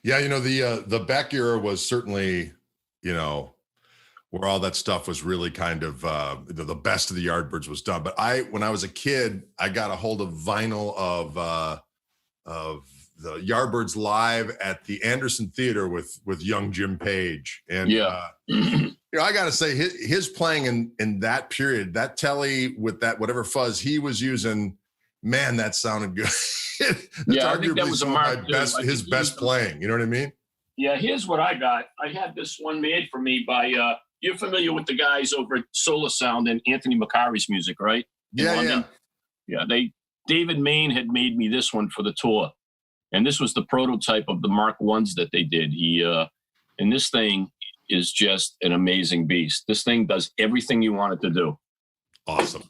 Yeah, the Beck era was certainly, you know, where all that stuff was really kind of the best of the Yardbirds was done. But when I was a kid, I got a hold of vinyl of the Yardbirds live at the Anderson Theater with young Jim Page. And I got to say his playing in that period, that telly with that whatever fuzz he was using, man, that sounded good. That's arguably some of his best playing. You know what I mean? Yeah, here's what I got. I had this one made for me by you're familiar with the guys over at Solar Sound and Anthony McCarry's music, right? Yeah. David Main had made me this one for the tour. And this was the prototype of the Mark I's that they did. And this thing is just an amazing beast. This thing does everything you want it to do. Awesome.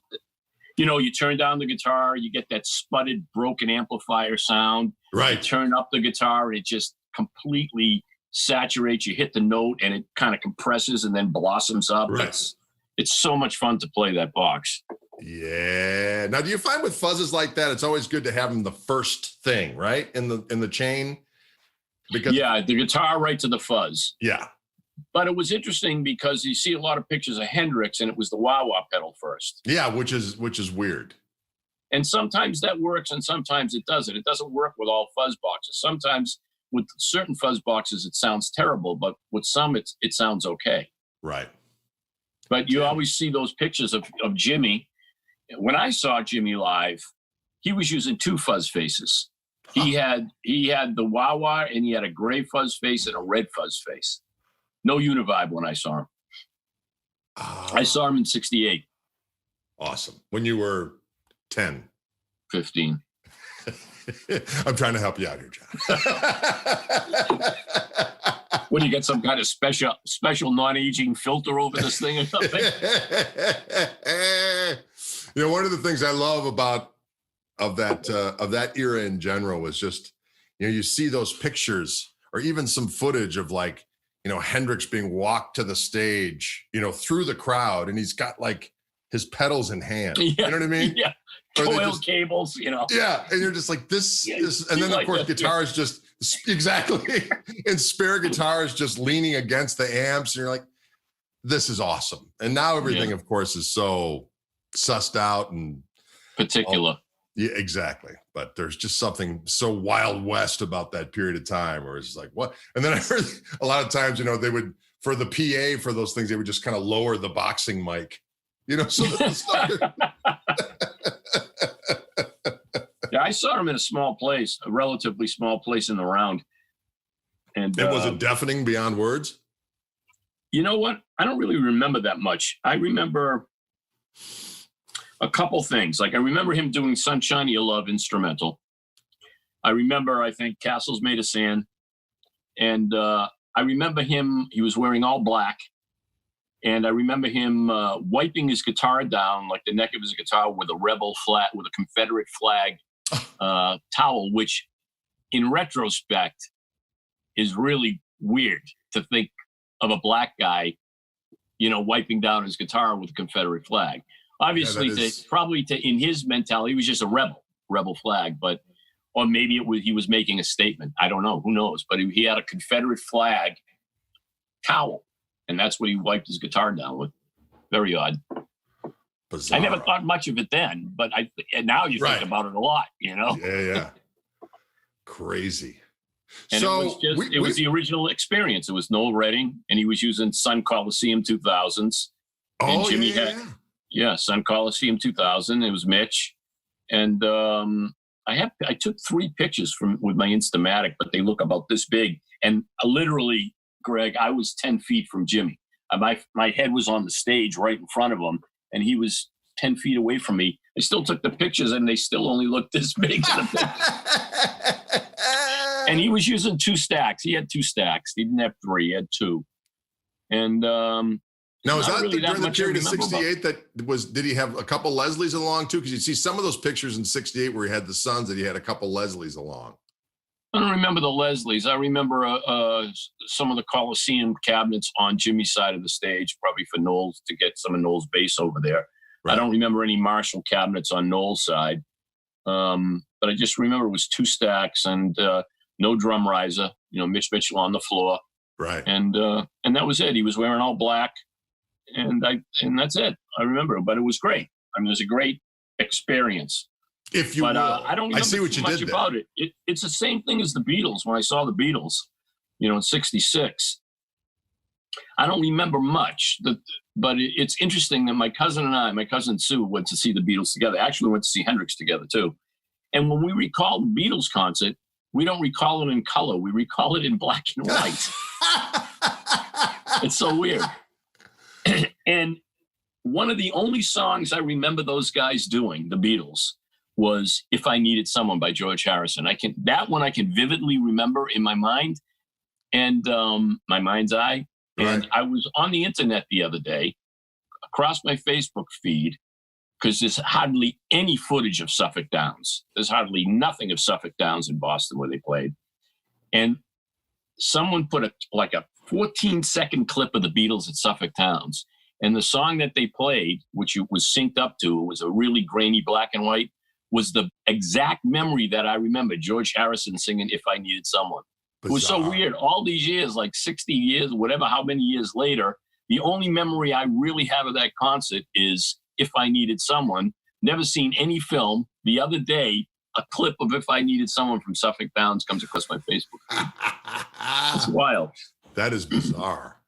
You turn down the guitar, you get that sputtered, broken amplifier sound. Right. You turn up the guitar, and it just completely saturates. You hit the note, and it kind of compresses and then blossoms up. Right. It's so much fun to play that box. Yeah. Now, do you find with fuzzes like that, it's always good to have them the first thing, right? In the chain? Because the guitar right to the fuzz. Yeah. But it was interesting because you see a lot of pictures of Hendrix, and it was the wah-wah pedal first. Yeah, which is weird. And sometimes that works, and sometimes it doesn't. It doesn't work with all fuzz boxes. Sometimes with certain fuzz boxes, it sounds terrible, but with some, it sounds okay. Right. But you always see those pictures of Jimi. When I saw Jimi live, he was using two fuzz faces. He had the wah-wah, and he had a gray fuzz face and a red fuzz face. No Univibe when I saw him. I saw him in 68. Awesome. When you were 10. 15. I'm trying to help you out here, John. What, do you get some kind of special non-aging filter over this thing or something? One of the things I love of that era in general was just, you see those pictures or even some footage of like, Hendrix being walked to the stage, through the crowd, and he's got like his pedals in hand. Yeah, you know what I mean? Yeah. Coil cables, Yeah. And you're just like this, and then of course guitars just exactly. And spare guitars just leaning against the amps. And you're like, this is awesome. And now everything, of course, is so sussed out and particular. Yeah, exactly. But there's just something so Wild West about that period of time where it's like, what? And then I heard a lot of times, they would, for the PA for those things, they would just kind of lower the boxing mic, so Yeah, I saw him in a small place, a relatively small place in the round. And was it deafening beyond words? You know what? I don't really remember that much. I remember a couple things. Like I remember him doing Sunshine Your Love instrumental. I remember, I think, Castles Made of Sand. And I remember he was wearing all black. And I remember him wiping his guitar down, like the neck of his guitar, with a Confederate flag towel, which in retrospect is really weird to think of a black guy, wiping down his guitar with a Confederate flag. Obviously, in his mentality, he was just a rebel flag, or maybe he was making a statement. I don't know. Who knows? But he had a Confederate flag towel, and that's what he wiped his guitar down with. Very odd. Bizarre. I never thought much of it then, but now you think about it a lot, Yeah. Crazy. And so it was the original experience. It was Noel Redding, and he was using Sun Coliseum 2000s. And Jimi had. Yeah, Sun Coliseum 2000. It was Mitch, and I took 3 pictures with my Instamatic, but they look about this big. And literally, Greg, I was 10 feet from Jimi. My head was on the stage right in front of him, and he was 10 feet away from me. I still took the pictures, and they still only looked this big. And he was using 2 stacks. He had 2 stacks. He didn't have 3. He had 2. And now, is that really during the period of 68 did he have a couple Leslies along too? Because you see some of those pictures in 68 where he had the Sons that he had a couple Leslies along. I don't remember the Leslies. I remember some of the Coliseum cabinets on Jimi's side of the stage, probably for Noel's, to get some of Noel's bass over there. Right. I don't remember any Marshall cabinets on Noel's side. But I just remember it was 2 stacks and no drum riser. Mitch Mitchell on the floor. Right. And that was it. He was wearing all black, and that's it. I remember, but it was great. I mean, it was a great experience. If you will. I don't remember see what you much did about there. it. It's the same thing as the Beatles. When I saw the Beatles, in '66, I don't remember much. But it's interesting that my cousin Sue, went to see the Beatles together. Actually, we went to see Hendrix together too. And when we recall the Beatles concert, we don't recall it in color. We recall it in black and white. It's so weird. And one of the only songs I remember those guys doing, the Beatles, was "If I Needed Someone" by George Harrison. That one I can vividly remember in my mind and my mind's eye. And I was on the internet the other day, across my Facebook feed, because there's hardly any footage of Suffolk Downs. There's hardly nothing of Suffolk Downs in Boston where they played. And someone put a 14-second clip of the Beatles at Suffolk Downs. And the song that they played, which it was synced up to, was a really grainy black and white, was the exact memory that I remember, George Harrison singing "If I Needed Someone." Bizarre. It was so weird. All these years, like 60 years, whatever, how many years later, the only memory I really have of that concert is "If I Needed Someone." Never seen any film. The other day, a clip of "If I Needed Someone" from Suffolk Downs comes across my Facebook feed. It's wild. That is bizarre.